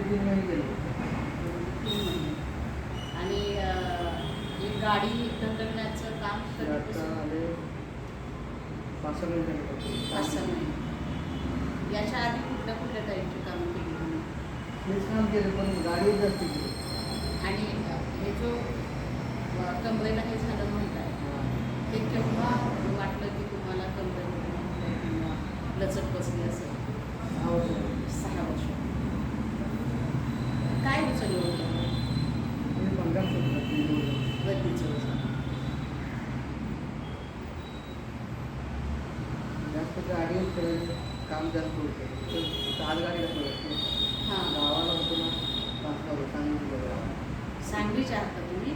2-3 महिने गेले होते. 3 महिने. आणि ही गाडी ढकलण्याचं काम ते आता कधीपासून? आले 5-6 महिने झाले होते. 5-6 महिने. याच्या आधी कुठल्या कुठल्या टाईपची कामं केली तुम्ही? तेच काम केलं पण गाडीवर जास्त केली. आणि हे जो कमरेला हे झालं म्हणताय, ते केव्हा वाटलं की तुम्हाला कमरेमध्ये दुखतंय किंवा लचक बसली असेल? 6 वर्ष झाली. 6 वर्ष. काय उचललं होतं? मी भंगार सुटला 3 वर्ष. गद्दीचं वजन. जास्त गाडीवर करायचं काम जास्त होतं. तर आज गाडीला पडत हां. गावाला होतो ना तासगाव सांगली वगैरे. सांगलीचे आहात का तुम्ही?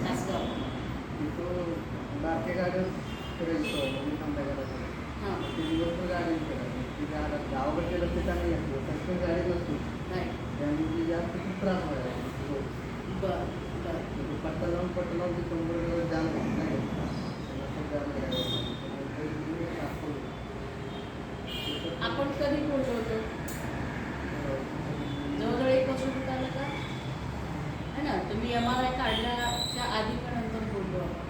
तासगाव. तिथं बारक्या गाड्या करायचं मी थांबा करायचं. हां. ते दिवसभर गाडी करायची. ती गावाकडे गेलं ते चांगली असते. पण गाडी नसते. नाही. त्यामुळे जास्त खूप त्रास व्हायला लागला. बरं बरं. पट्टा लावून ते कंबर जाम नाही आपण कधी बोललो होतो? जवळजवळ 1 वर्ष होत आलं का? है ना? तुम्ही MRI काढल्याच्या आधी का नंतर बोललो आपण?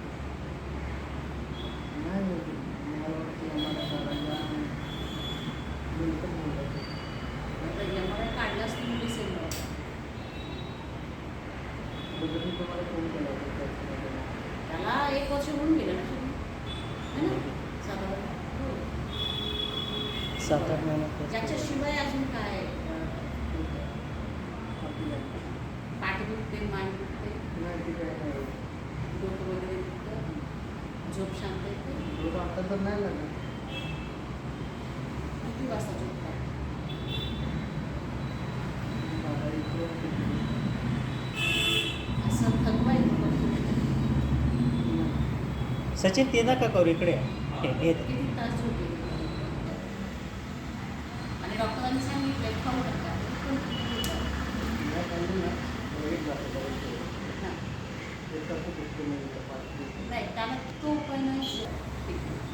नाही होती. मला वाटतं आम्हाला साधारण नंतर बोलायचं. तर MRI काढलाच तुम्ही डिसेंबर. मी तुम्हाला फोन केला होता. त्याला 1 वर्ष होऊन गेलं ना तुम्ही, है ना? साधारण. हो. 7-8 महिन्यात. त्याच्याशिवाय अजून काय? पाठ दुखते, मान दुखते, नाही काय नाही. डोकं वगैरे दुखतं, झोप शांत येते. लोक आता तर नाही लागत. किती वाजता झोपतात? असं थकवा येतो का? सचिन ते नका करू इकडे हे किती तास झोप येते? आणि डॉक्टरांनी सांगितलं खाऊ नका. पण तुम्ही घेता. हां. नाही, त्याला तो उपाय नाही. ठीक आहे.